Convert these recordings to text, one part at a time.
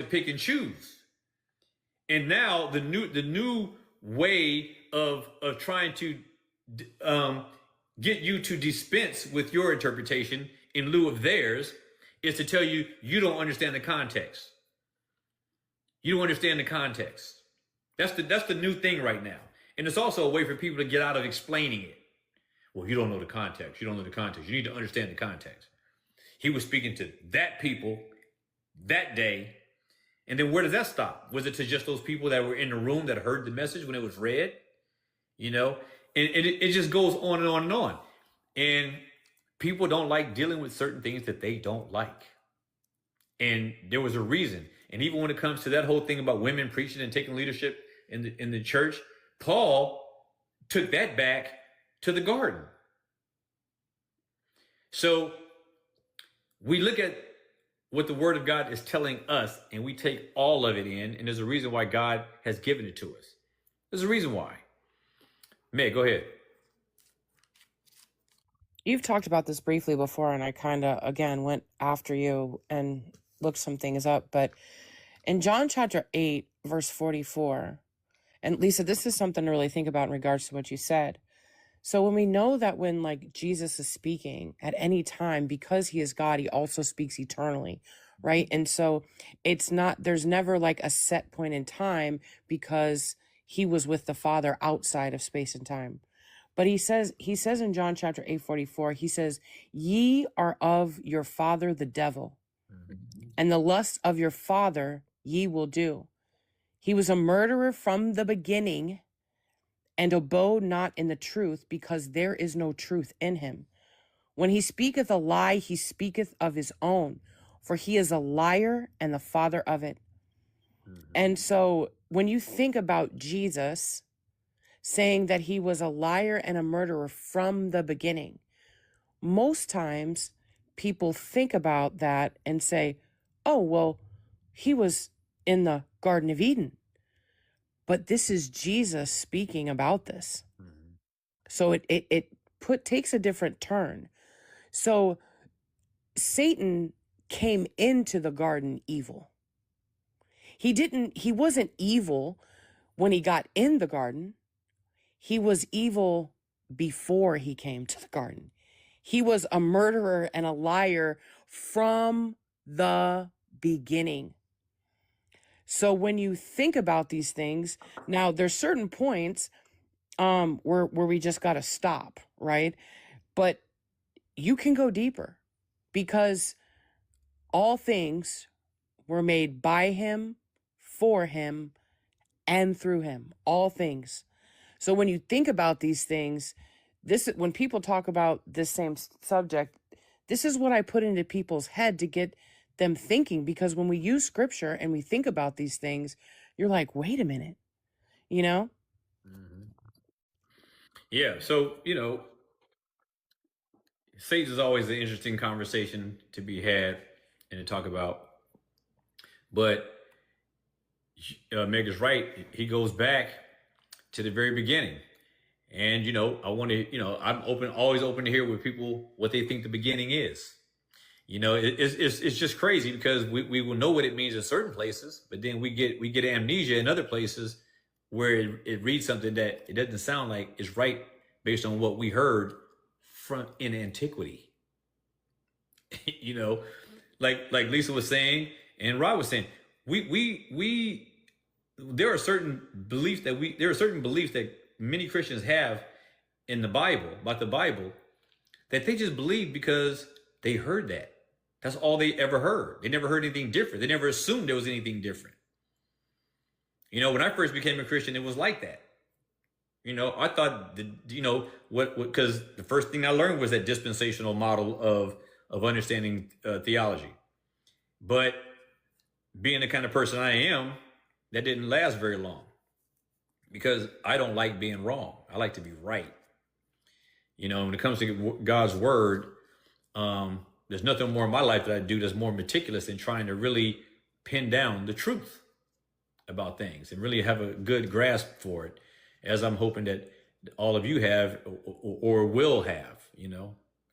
to pick and choose. And now the new way of trying to get you to dispense with your interpretation in lieu of theirs is to tell you you don't understand the context. You don't understand the context. That's the new thing right now. And it's also a way for people to get out of explaining it. Well, you don't know the context. You don't know the context. You need to understand the context. He was speaking to that people that day. And then where does that stop? Was it to just those people that were in the room that heard the message when it was read? You know, and it just goes on and on and on. And people don't like dealing with certain things that they don't like. And there was a reason. And even when it comes to that whole thing about women preaching and taking leadership in the church, Paul took that back to the garden. So we look at what the word of God is telling us and we take all of it in. And there's a reason why God has given it to us. There's a reason why. Meg, go ahead. You've talked about this briefly before, and I kind of, again, went after you and looked some things up. But in John chapter 8, verse 44, and Lisa, this is something to really think about in regards to what you said. So when we know that when like Jesus is speaking at any time, because he is God, he also speaks eternally, right? And so it's not, there's never like a set point in time because he was with the Father outside of space and time. But he says in John chapter 8:44, he says, ye are of your father, the devil, and the lust of your father ye will do. He was a murderer from the beginning and abode not in the truth, because there is no truth in him. When he speaketh a lie, he speaketh of his own, for he is a liar and the father of it. And so when you think about Jesus saying that he was a liar and a murderer from the beginning, most times people think about that and say, oh, well, he was in the Garden of Eden. But this is Jesus speaking about this. Mm-hmm. So it takes a different turn. So Satan came into the garden evil. He wasn't evil when he got in the garden. He was evil before he came to the garden. He was a murderer and a liar from the beginning. So when you think about these things, now there's certain points where we just got to stop, right? But you can go deeper because all things were made by him, for him, and through him. All things. So when you think about these things, when people talk about this same subject, this is what I put into people's head to get them thinking, because when we use scripture and we think about these things, you're like, wait a minute, you know? Mm-hmm. Yeah. So, Satan is always an interesting conversation to be had and to talk about. But Meg is right. He goes back to the very beginning. And, I want to, I'm always open to hear what they think the beginning is. It's just crazy because we will know what it means in certain places, but then we get amnesia in other places where it reads something that it doesn't sound like is right based on what we heard in antiquity. Like Lisa was saying and Rod was saying, there are certain beliefs that many Christians have in the Bible, about the Bible, that they just believe because they heard that. That's all they ever heard. They never heard anything different. They never assumed there was anything different. When I first became a Christian, it was like that. I thought, because the first thing I learned was that dispensational model of understanding theology. But being the kind of person I am, that didn't last very long because I don't like being wrong. I like to be right. When it comes to God's word, there's nothing more in my life that I do that's more meticulous than trying to really pin down the truth about things and really have a good grasp for it, as I'm hoping that all of you have or will have.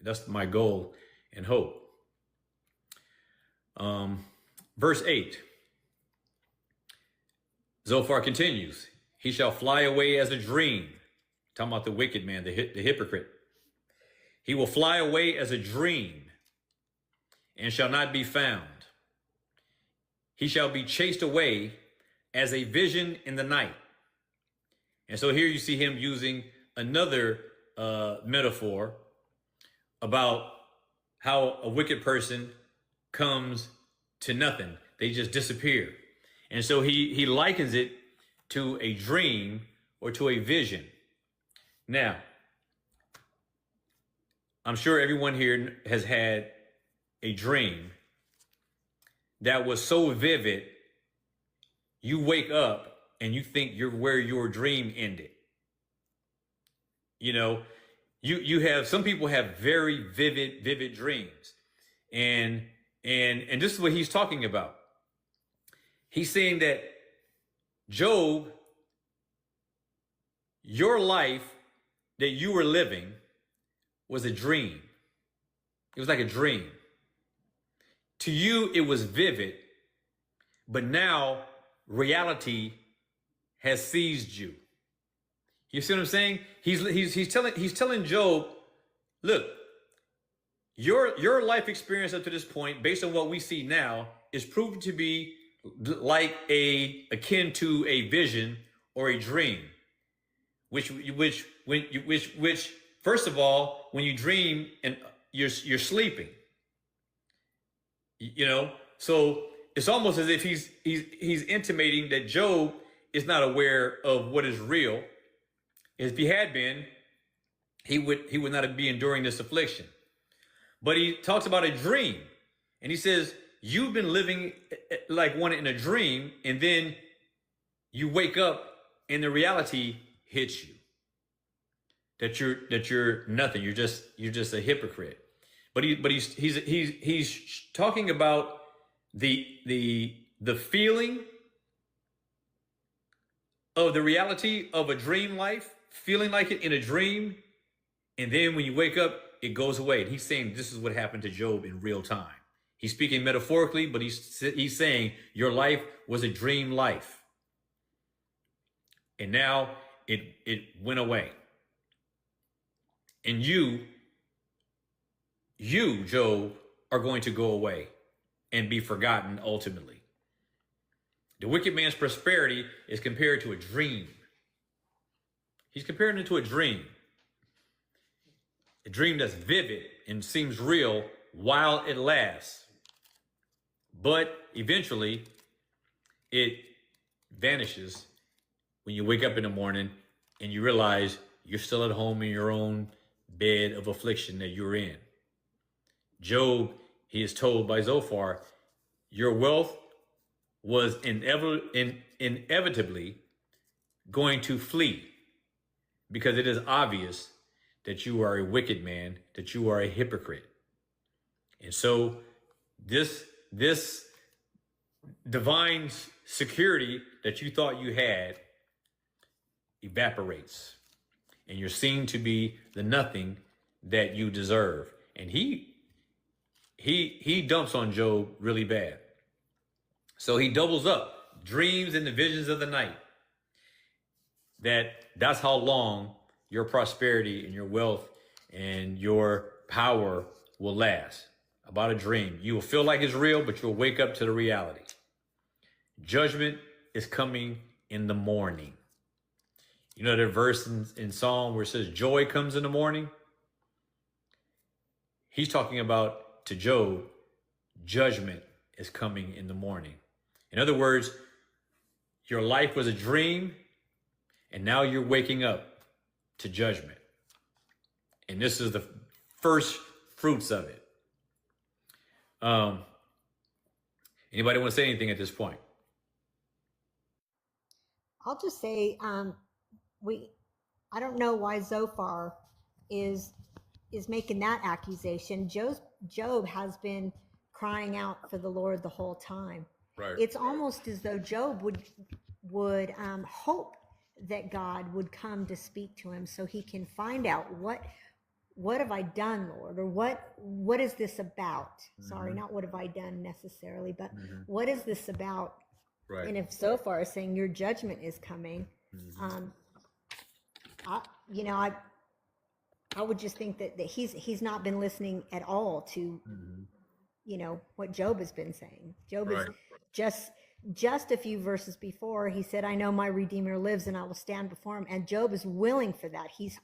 That's my goal and hope. Verse 8, Zophar continues, he shall fly away as a dream. Talking about the wicked man, the hypocrite. He will fly away as a dream and shall not be found. He shall be chased away as a vision in the night. And so here you see him using another metaphor about how a wicked person comes to nothing. They just disappear. And so he likens it to a dream or to a vision. Now, I'm sure everyone here has had a dream that was so vivid, you wake up and you think you're where your dream ended. You know, you have, some people have very vivid dreams. And this is what he's talking about. He's saying that Job, your life that you were living was a dream. It was like a dream. To you, it was vivid, but now reality has seized you. You see what I'm saying? He's telling Job, look, your life experience up to this point, based on what we see now, is proven to be like akin to a vision or a dream, which first of all, when you dream and you're sleeping, you know, so it's almost as if he's intimating that Job is not aware of what is real. If he had been, he would not be enduring this affliction. But he talks about a dream, and he says, you've been living like one in a dream, and then you wake up and the reality hits you. That you're nothing. You're just a hypocrite. But he's talking about the feeling of the reality of a dream life, feeling like it in a dream, and then when you wake up, it goes away. And he's saying this is what happened to Job in real time. He's speaking metaphorically, but he's saying your life was a dream life, and now it went away. And you, Job, are going to go away and be forgotten ultimately. The wicked man's prosperity is compared to a dream. He's comparing it to a dream that's vivid and seems real while it lasts. But eventually, it vanishes when you wake up in the morning and you realize you're still at home in your own bed of affliction that you're in. Job, he is told by Zophar, your wealth was inevitably going to flee because it is obvious that you are a wicked man, that you are a hypocrite. And so this divine security that you thought you had evaporates, and you're seen to be the nothing that you deserve. And he dumps on Job really bad. So he doubles up dreams and the visions of the night. That's how long your prosperity and your wealth and your power will last. About a dream. You will feel like it's real, but you'll wake up to the reality. Judgment is coming in the morning. You know that verse in Psalm where it says joy comes in the morning? He's talking about, to Job, judgment is coming in the morning. In other words, your life was a dream, and now you're waking up to judgment. And this is the first fruits of it. Anybody want to say anything at this point? I'll just say, I don't know why Zophar is making that accusation. Job has been crying out for the Lord the whole time. Right. It's almost as though Job would hope that God would come to speak to him so he can find out what have I done, Lord, or what is this about? Sorry, not what have I done necessarily, but what is this about? Right. And if Zophar is saying your judgment is coming, I, you know, I would just think that he's not been listening at all to, you know, what Job has been saying. Job is Right. just a few verses before, he said, I know my Redeemer lives and I will stand before him. And Job is willing for that. He's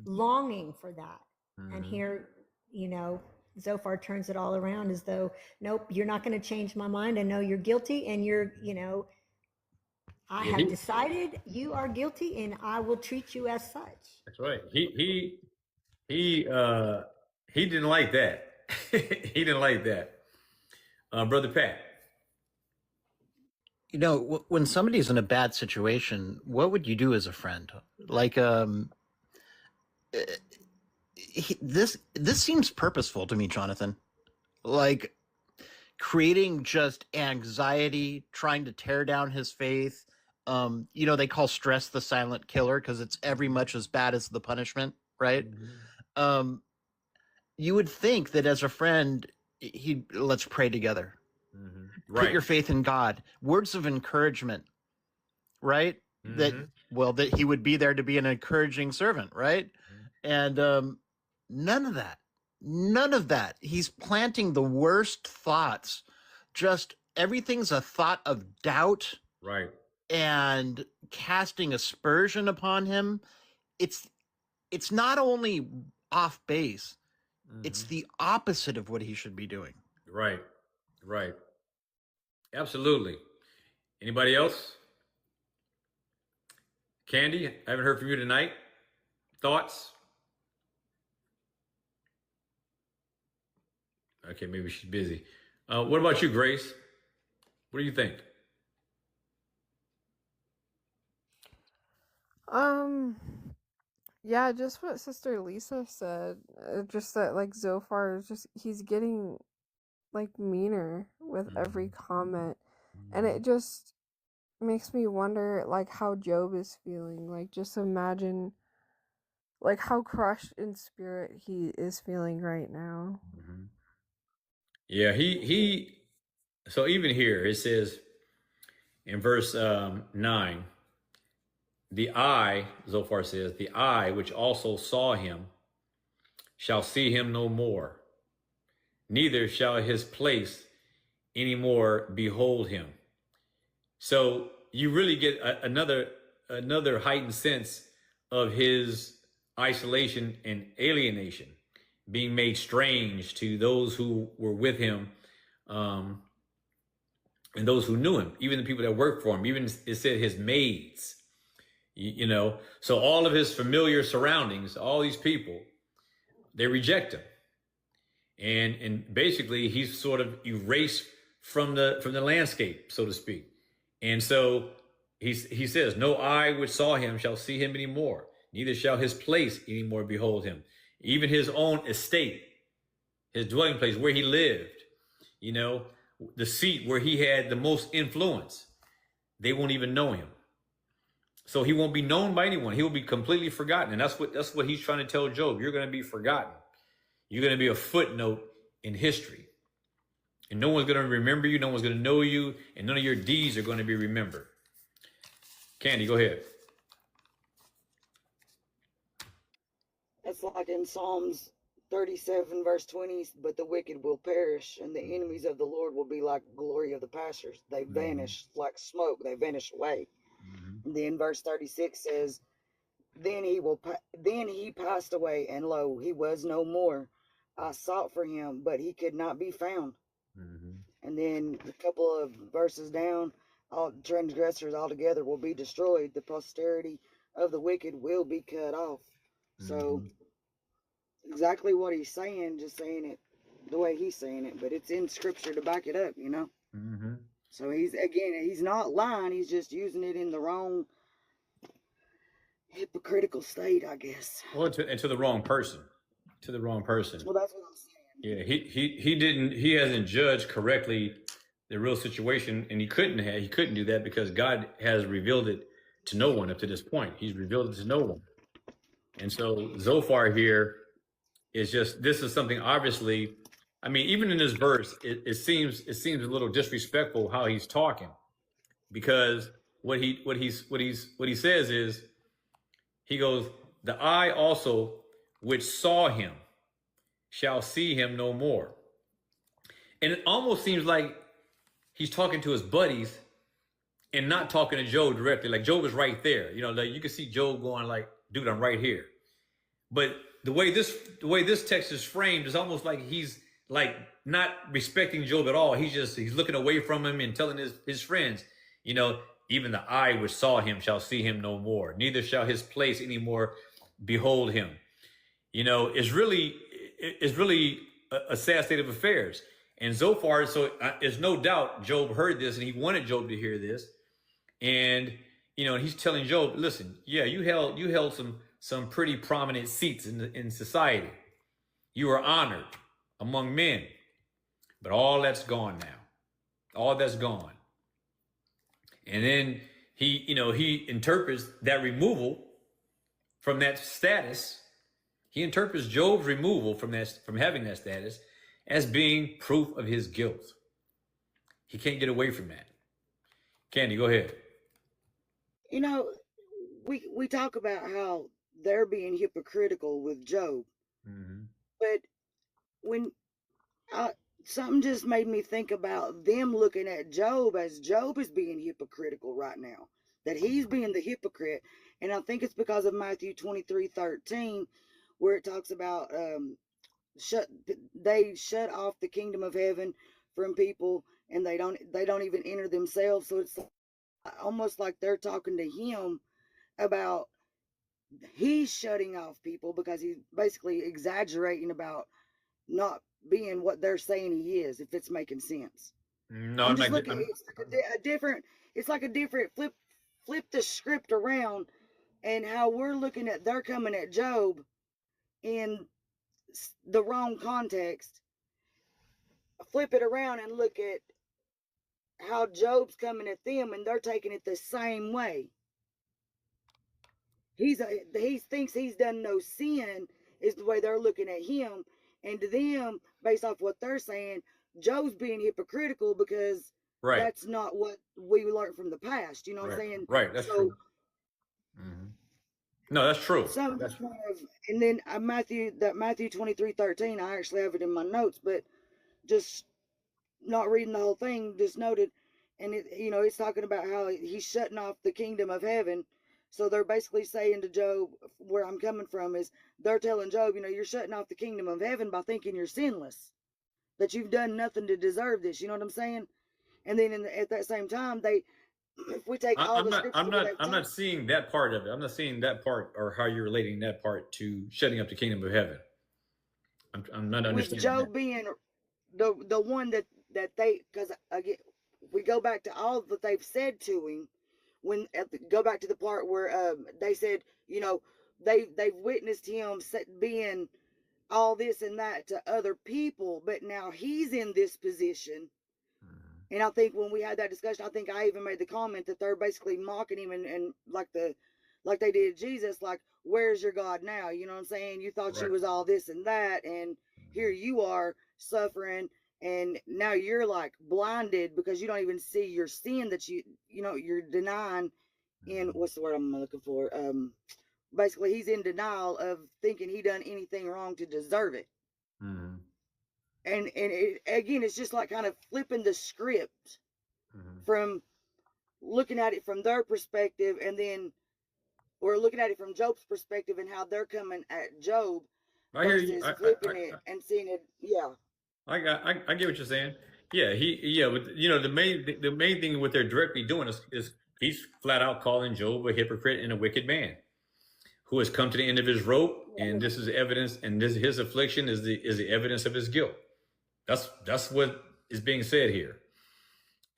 longing for that. And here, you know, Zophar turns it all around as though, nope, you're not going to change my mind. I know you're guilty and you're, you know, I Yeah, have decided you are guilty and I will treat you as such. that's right. He didn't like that. He didn't like that. Brother Pat. You know, when somebody's in a bad situation, what would you do as a friend? Like, this seems purposeful to me, Jonathan. Like creating just anxiety, trying to tear down his faith. You know, they call stress the silent killer because it's every much as bad as the punishment, right? You would think that as a friend, let's pray together. Right. Put your faith in God. Words of encouragement, right? That he would be there to be an encouraging servant, right? And none of that. He's planting the worst thoughts. Just everything's a thought of doubt, Right. and casting aspersion upon him. It's not only off base, it's the opposite of what he should be doing. Right. Right. Absolutely. Anybody else? Candy, I haven't heard from you tonight. Thoughts? Okay, maybe she's busy. What about you, Grace? What do you think? Yeah, just what Sister Lisa said. Just that, like, Zophar is just, he's getting, like, meaner with every comment. And it just makes me wonder, like, how Job is feeling. Like, just imagine, like, how crushed in spirit he is feeling right now. Yeah, so even here it says in verse 9, the eye, Zophar says, the eye which also saw him shall see him no more, neither shall his place any more behold him. So you really get another heightened sense of his isolation and alienation, being made strange to those who were with him, and those who knew him, even the people that worked for him. Even it said his maids, you know. So all of his familiar surroundings, all these people, they reject him, and basically he's sort of erased from the landscape, so to speak. And so he says, no eye which saw him shall see him anymore, neither shall his place anymore behold him. Even his own estate, his dwelling place where he lived, you know, the seat where he had the most influence, they won't even know him. So he won't be known by anyone. He will be completely forgotten. And that's what he's trying to tell Job. You're going to be forgotten. You're going to be a footnote in history. And no one's going to remember you. No one's going to know you. And none of your deeds are going to be remembered. Candy, go ahead. That's like in Psalms 37, verse 20, but the wicked will perish, and the enemies of the Lord will be like the glory of the pastures. They vanish like smoke. They vanish away. And then verse 36 says, then he passed away, and lo, he was no more. I sought for him, but he could not be found. And then a couple of verses down, all transgressors altogether will be destroyed. The posterity of the wicked will be cut off. So exactly what he's saying, just saying it the way he's saying it, but it's in scripture to back it up, you know. So he's not lying. He's just using it in the wrong hypocritical state, I guess. Well, to the wrong person. To the wrong person. Well, that's what I'm saying. Yeah, he hasn't judged correctly the real situation, and he couldn't do that because God has revealed it to no one up to this point. He's revealed it to no one. And so Zophar here is just, this is something obviously, I mean, even in this verse, it seems a little disrespectful how he's talking. because what he says is, he goes, the eye also which saw him shall see him no more. And it almost seems like he's talking to his buddies and not talking to Job directly. Like Job is right there. You know, like you can see Job going like, dude, I'm right here. But the way this text is framed is almost like he's like not respecting Job at all. He's looking away from him and telling his friends, you know, even the eye which saw him shall see him no more. Neither shall his place anymore behold him. You know, it's really a sad state of affairs. And so far, there's no doubt Job heard this and he wanted Job to hear this. And, you know, he's telling Job, listen, yeah, you held some pretty prominent seats in society. You were honored among men, but all that's gone now. All that's gone. And then he interprets that removal from that status. He interprets Job's removal from having that status as being proof of his guilt. He can't get away from that. Candy, go ahead. You know, we talk about how they're being hypocritical with Job, but when something just made me think about them looking at Job as Job is being hypocritical right now, that he's being the hypocrite. And I think it's because of Matthew 23:13, where it talks about they shut off the kingdom of heaven from people, and they don't even enter themselves. So it's almost like they're talking to him about he's shutting off people because he's basically exaggerating about not being what they're saying he is, if it's making sense. No, I'm just looking. It's like a different. It's like a different flip the script around, and how we're looking at they're coming at Job in the wrong context. Flip it around and look at how Job's coming at them, and they're taking it the same way. He thinks he's done no sin, is the way they're looking at him. And to them, based off what they're saying, Job's being hypocritical because that's not what we learned from the past. You know what I'm saying? Right, that's true. No, that's true. And then Matthew 23:13, I actually have it in my notes, but just not reading the whole thing, just noted. And it's talking about how he's shutting off the kingdom of heaven. So they're basically saying to Job, where I'm coming from is they're telling Job, you're shutting off the kingdom of heaven by thinking you're sinless, that you've done nothing to deserve this. You know what I'm saying? And then at that same time, if we take all the scriptures, I'm not seeing that part of it. I'm not seeing that part, or how you're relating that part to shutting up the kingdom of heaven. I'm not understanding. With Job being the one that they, because again, we go back to all that they've said to him. Go back to the part where they said, they've witnessed him being all this and that to other people, but now he's in this position. And I think when we had that discussion, I think I even made the comment that they're basically mocking him and like they did Jesus, like, where's your God now? You know what I'm saying? You thought you was all this and that, and here you are suffering, and now you're like blinded because you don't even see your sin that you're denying. In what's the word I'm looking for? Basically, he's in denial of thinking he done anything wrong to deserve it. And again, it's just like kind of flipping the script from looking at it from their perspective, and then we're looking at it from Job's perspective and how they're coming at Job. I hear you. Flipping it and seeing it. Yeah. I get what you're saying. Yeah, but the main thing what they're directly doing is he's flat out calling Job a hypocrite and a wicked man who has come to the end of his rope, and this is evidence, and his affliction is the evidence of his guilt. That's what is being said here.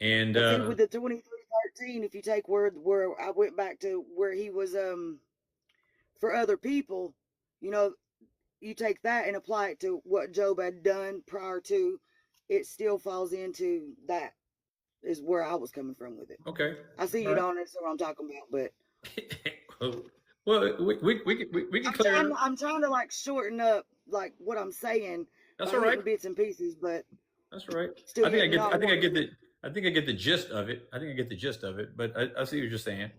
And with the 23:13, if you take where I went back to where he was for other people, you take that and apply it to what Job had done prior to, it still falls into that, is where I was coming from with it. Okay. I see you don't understand what I'm talking about, but well, we can clear. I'm trying to like shorten up like what I'm saying. That's all right. Bits and pieces, but that's all right. Still I think I get I think I get the gist of it. But I see what you're saying.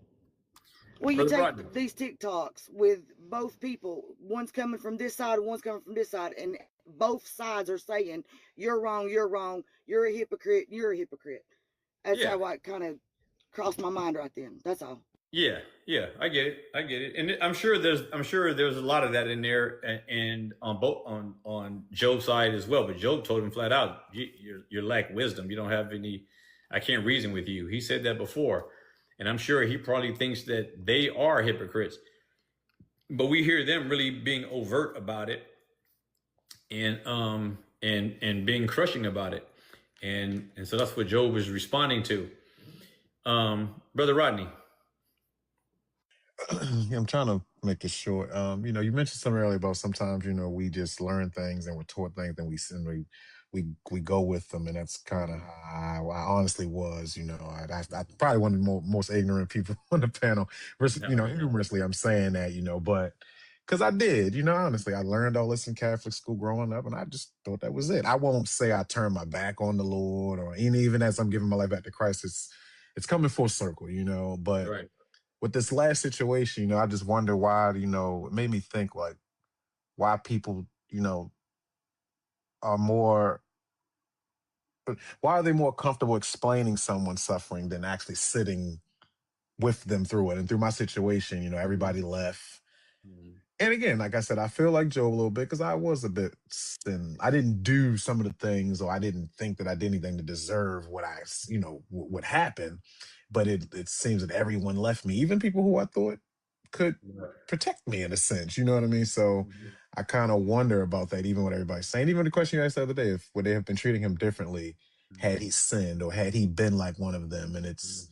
Well, you Brother take Rodney. these TikToks with both people, one's coming from this side, one's coming from this side, and both sides are saying, you're wrong, you're a hypocrite, you're a hypocrite. That's Yeah. how I kind of crossed my mind right then. That's all. Yeah, I get it, and I'm sure there's a lot of that in there, and on Job's side as well. But Job told him flat out, you lack wisdom. You don't have any. I can't reason with you. He said that before, and I'm sure he probably thinks that they are hypocrites. But we hear them really being overt about it, and being crushing about it, and so that's what Job is responding to. Brother Rodney. I'm trying to make it short. You mentioned something earlier about sometimes, we just learn things and we're taught things and we go with them, and that's kind of how I honestly was. I probably one of the most ignorant people on the panel. Humorously, I'm saying that, but because I did, honestly, I learned all this in Catholic school growing up, and I just thought that was it. I won't say I turned my back on the Lord, or even as I'm giving my life back to Christ, it's coming full circle, but. Right. With this last situation, I just wonder why, it made me think like why people, are more, why are they more comfortable explaining someone's suffering than actually sitting with them through it? And through my situation, everybody left. And again, like I said, I feel like Joe a little bit because I was a bit sin. I didn't do some of the things, or I didn't think that I did anything to deserve what what happened. But it seems that everyone left me, even people who I thought could protect me in a sense. You know what I mean? So I kind of wonder about that, even what everybody's saying. Even the question you asked the other day, if would they have been treating him differently had he sinned, or had he been like one of them? And it's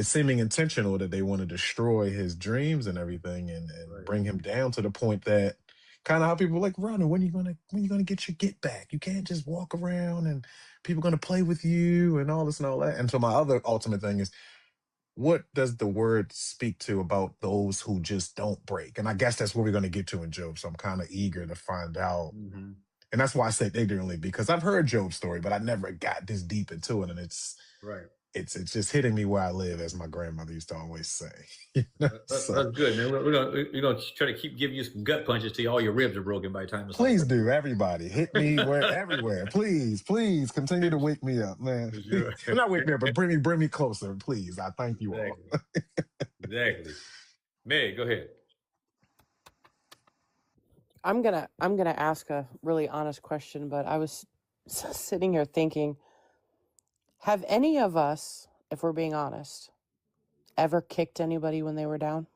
seeming intentional that they want to destroy his dreams and everything, and bring him down to the point that kind of how people are like, Ronald, when you gonna get your get back? You can't just walk around and people gonna play with you and all this and all that. And so my other ultimate thing is, what does the word speak to about those who just don't break? And I guess that's what we're going to get to in Job. So I'm kind of eager to find out. And that's why I said ignorantly, because I've heard Job's story, but I never got this deep into it. And it's just hitting me where I live, as my grandmother used to always say. That's good, man. We're gonna try to keep giving you some gut punches till all your ribs are broken by the time it's Please over. do, everybody. Hit me everywhere. Please continue to wake me up, man. Sure. Not wake me up, but bring me closer, please. I thank you all. Exactly. Meg, go ahead. I'm gonna ask a really honest question, but I was sitting here thinking, have any of us, if we're being honest, ever kicked anybody when they were down?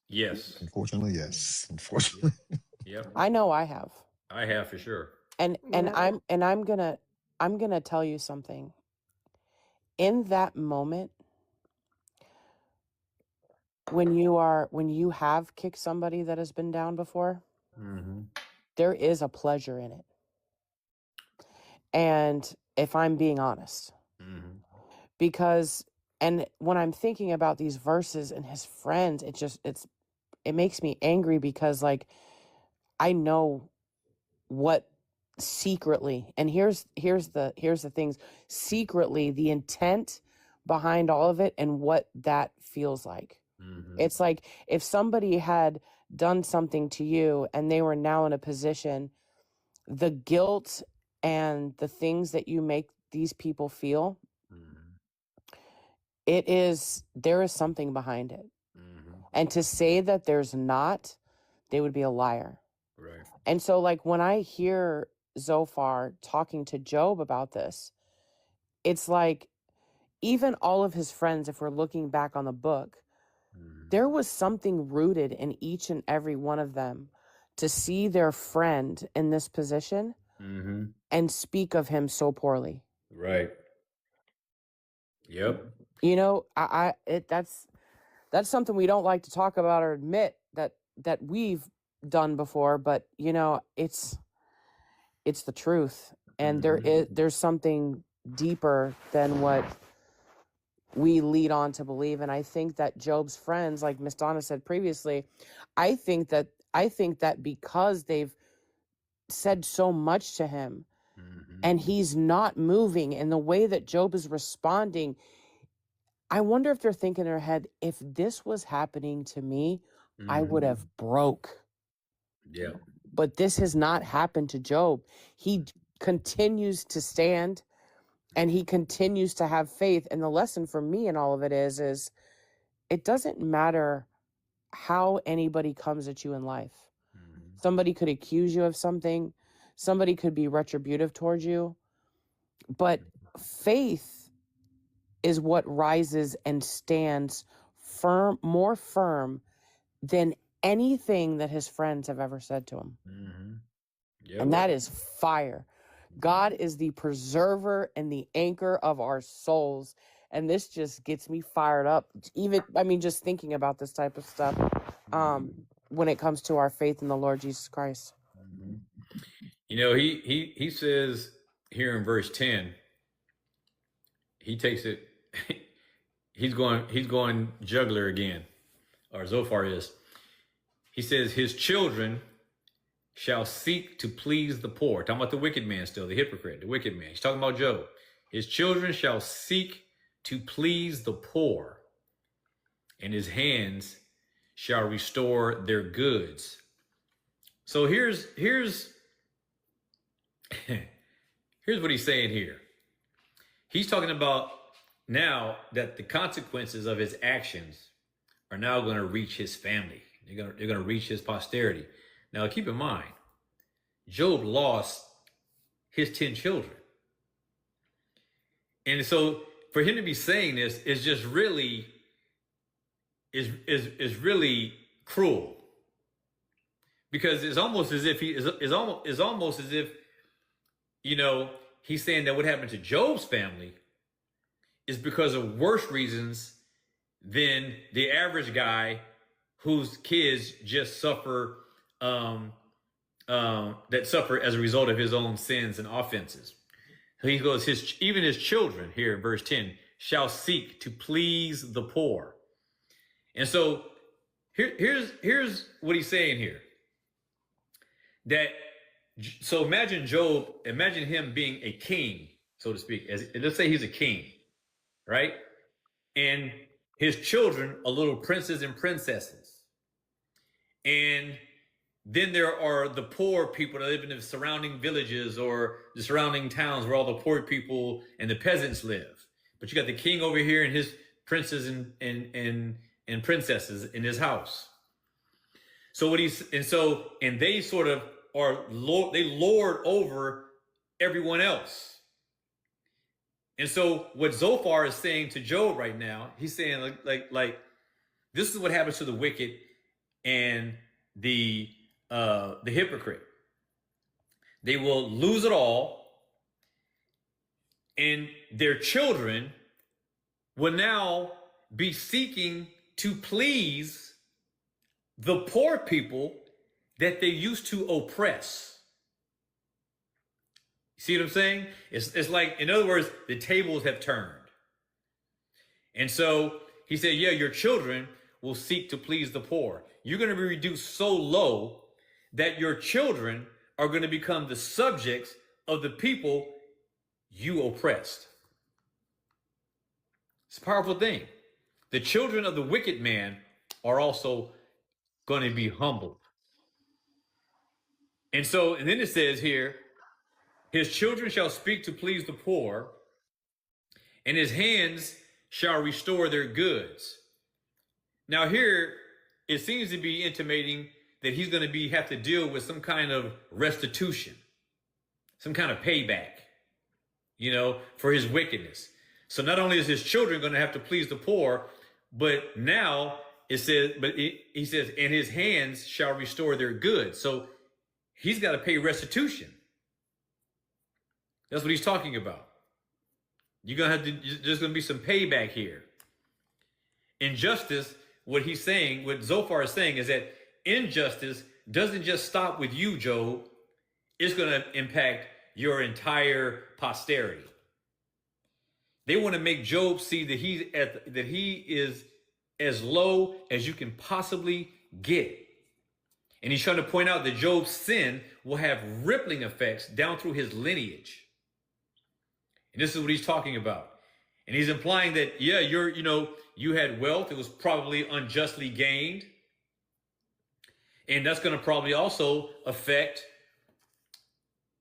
Yes. Unfortunately, yes. Unfortunately. Yep. I know I have. I have for sure. And Yeah. I'm gonna tell you something. In that moment, when you have kicked somebody that has been down before, there is a pleasure in it. And if I'm being honest, because, and when I'm thinking about these verses and his friends, it makes me angry, because like, I know what secretly, and here's the things, secretly, the intent behind all of it and what that feels like. It's like if somebody had done something to you and they were now in a position, the guilt and the things that you make these people feel, there is something behind it. And to say that there's not, they would be a liar. Right. And so like when I hear Zophar talking to Job about this, it's like even all of his friends, if we're looking back on the book, there was something rooted in each and every one of them to see their friend in this position and speak of him so poorly. Right. Yep. That's something we don't like to talk about or admit that we've done before, but it's the truth. And there's something deeper than what we lead on to believe. And I think that Job's friends, like Miss Donna said previously, I think that because they've said so much to him, and he's not moving. And the way that Job is responding, I wonder if they're thinking in their head, if this was happening to me, I would have broke. Yeah. But this has not happened to Job. He continues to stand and he continues to have faith. And the lesson for me in all of it is it doesn't matter how anybody comes at you in life. Somebody could accuse you of something. Somebody could be retributive towards you. But faith is what rises and stands firm, more firm than anything that his friends have ever said to him. Yeah, And that is fire. God is the preserver and the anchor of our souls. And this just gets me fired up. Even, I mean, just thinking about this type of stuff when it comes to our faith in the Lord Jesus Christ. You know, he says here in verse 10, he takes it, he's going juggler again, or Zophar is. He says, his children shall seek to please the poor. Talking about the wicked man still, the hypocrite, the wicked man. He's talking about Job. His children shall seek to please the poor, and his hands shall restore their goods. So here's what he's saying here. He's talking about now that the consequences of his actions are now going to reach his family. They're going to reach his posterity. Now, keep in mind, Job lost his 10 children. And so for him to be saying this is just really, is really cruel. Because it's almost as if you know, he's saying that what happened to Job's family is because of worse reasons than the average guy whose kids just suffer that suffer as a result of his own sins and offenses. He goes, even his children, here in verse 10, shall seek to please the poor. And so here's what he's saying here. So imagine Job, imagine him being a king, so to speak. Let's say he's a king, right? And his children are little princes and princesses. And then there are the poor people that live in the surrounding villages or the surrounding towns where all the poor people and the peasants live. But you got the king over here and his princes and princesses in his house. So and they sort of they lord over everyone else. And so what Zophar is saying to Job right now, he's saying like this is what happens to the wicked and the hypocrite. They will lose it all, and their children will now be seeking to please the poor people that they used to oppress. See what I'm saying? It's like, in other words, the tables have turned. And so he said, yeah, your children will seek to please the poor. You're going to be reduced so low that your children are going to become the subjects of the people you oppressed. It's a powerful thing. The children of the wicked man are also going to be humbled. And then it says here, his children shall speak to please the poor, and his hands shall restore their goods. Now here, it seems to be intimating that he's going to have to deal with some kind of restitution, some kind of payback, you know, for his wickedness. So not only is his children going to have to please the poor, but now he says, and his hands shall restore their goods. So he's got to pay restitution. That's what he's talking about. There's going to be some payback here. Injustice, what Zophar is saying is that injustice doesn't just stop with you, Job. It's going to impact your entire posterity. They want to make Job see that he is as low as you can possibly get. And he's trying to point out that Job's sin will have rippling effects down through his lineage. And this is what he's talking about. And he's implying that, yeah, you had wealth. It was probably unjustly gained. And that's going to probably also affect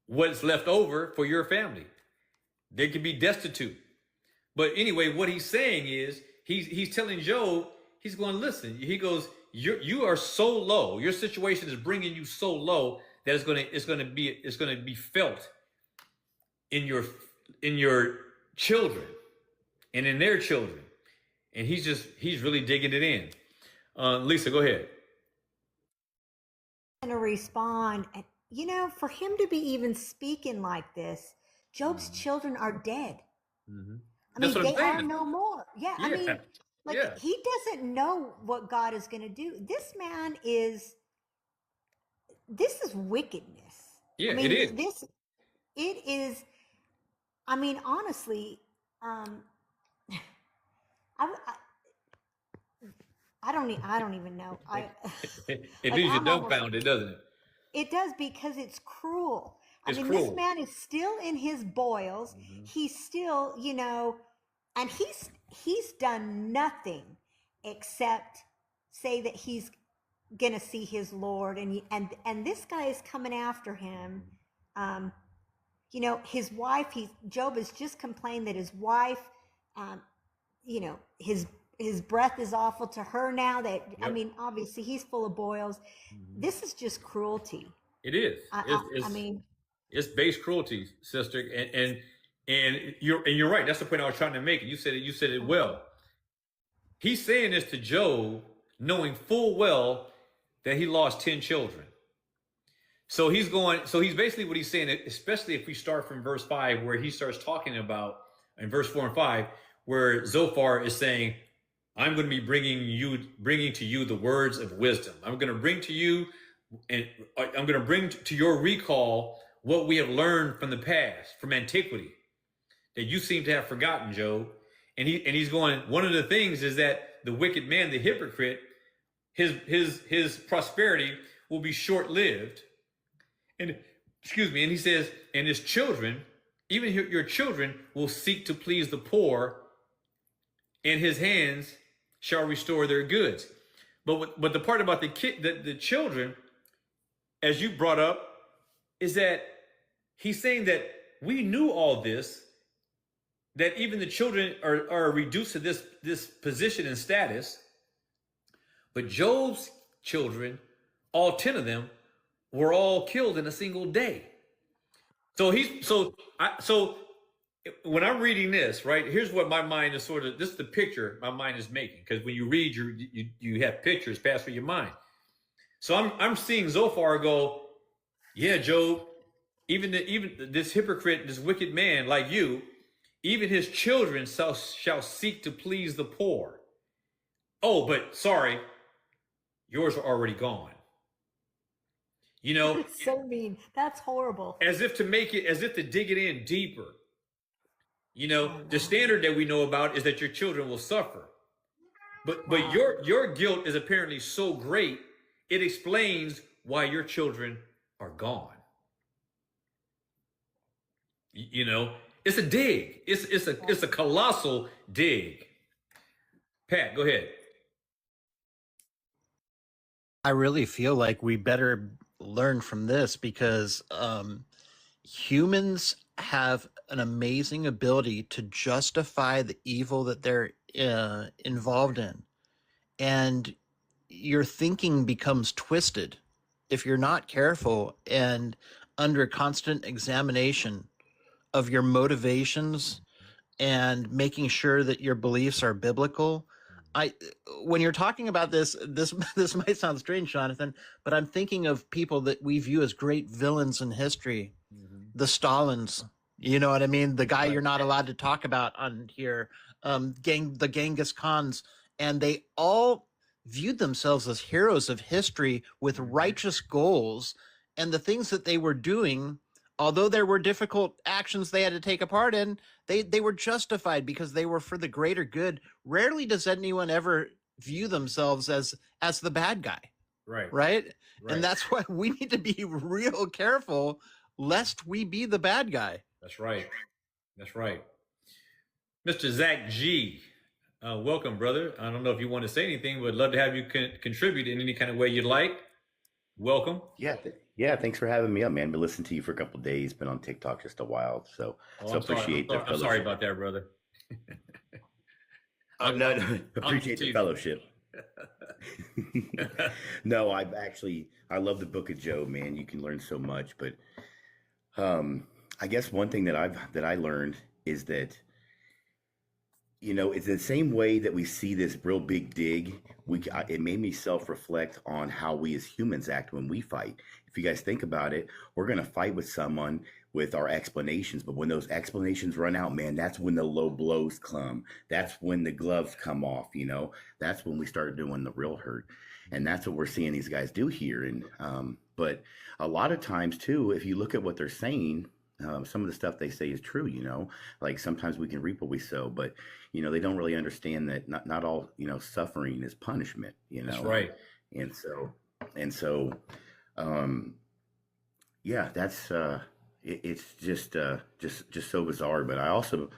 what's left over for your family. They could be destitute. But anyway, what he's saying is he's telling Job, he's going, listen, he goes, you are so low. Your situation is bringing you so low that it's going to be felt in your children and in their children. And he's really digging it in. Lisa, go ahead. Going to respond, and for him to be even speaking like this, Job's children are dead. Mm-hmm. I mean, they are no more. Yeah, I mean, he doesn't know what God is going to do. This man this is wickedness. Yeah, I mean, it is. It is. I mean, honestly, I don't even know. It leaves you dumbfounded, doesn't it? It does, because it's cruel. I mean, cruel. this man is still in his boils. Mm-hmm. He's still, and he's done nothing except say that he's gonna see his Lord, and this guy is coming after him. His wife. Job has just complained that his wife, his breath is awful to her now. That I mean, obviously he's full of boils. Mm-hmm. This is just cruelty. It is. It's base cruelty, sister, and you're right. That's the point I was trying to make. You said it well. He's saying this to Job, knowing full well that he lost 10 children. So he's basically what he's saying, especially if we start from verse 5, where he starts talking about, in verse 4 and 5, where Zophar is saying, I'm going to be bringing to you the words of wisdom. I'm going to bring to you, and I'm going to bring to your recall what we have learned from the past, from antiquity, that you seem to have forgotten, Job. And he's going, one of the things is that the wicked man, the hypocrite, his prosperity will be short-lived. And he says, and his children, even your children, will seek to please the poor, and his hands shall restore their goods. But the part about the children, as you brought up, is that he's saying that we knew all this, that even the children are reduced to this position and status. But Job's children, all 10 of them, were all killed in a single day. So when I'm reading this, right, here's what my mind is this is the picture my mind is making, because when you read, you have pictures pass through your mind. So I'm seeing Zophar go, yeah, Job, even this hypocrite, this wicked man like you, even his children shall seek to please the poor. Oh, but sorry, yours are already gone. It's so mean. That's horrible. As if to dig it in deeper. The standard that we know about is that your children will suffer. But your guilt is apparently so great, it explains why your children are gone. It's a dig. It's a colossal dig. Pat, go ahead. I really feel like we better learn from this, because humans have an amazing ability to justify the evil that they're involved in. And your thinking becomes twisted if you're not careful and under constant examination of your motivations and making sure that your beliefs are biblical. When you're talking about this might sound strange, Jonathan, but I'm thinking of people that we view as great villains in history. Mm-hmm. The Stalins, you know what I mean? The guy you're not allowed to talk about on here, the Genghis Khans, and they all viewed themselves as heroes of history with righteous goals, and the things that they were doing, although there were difficult actions they had to take a part in, they were justified because they were for the greater good. Rarely does anyone ever view themselves as the bad guy. Right? And that's why we need to be real careful lest we be the bad guy. That's right. That's right. Mr. Zach G, welcome, brother. I don't know if you want to say anything, but love to have you contribute in any kind of way you'd like. Welcome. Yeah, yeah. Thanks for having me up, man. Been listening to you for a couple of days. Been on TikTok just a while, so Oh, I'm sorry. appreciate the I'm sorry fellowship. about that, brother. No, I'm appreciate the teasing. fellowship. No, I love the Book of Job, man. You can learn so much, but I guess one thing that I learned is that it's the same way that we see this real big dig. It made me self-reflect on how we as humans act when we fight. If you guys think about it, we're going to fight with someone with our explanations, but when those explanations run out, man, that's when the low blows come. That's when the gloves come off, that's when we start doing the real hurt. And that's what we're seeing these guys do here. And but a lot of times too, if you look at what they're saying, some of the stuff they say is true, like sometimes we can reap what we sow, but they don't really understand that not all, suffering is punishment, That's right. And so, yeah, that's, it's just so bizarre. But I also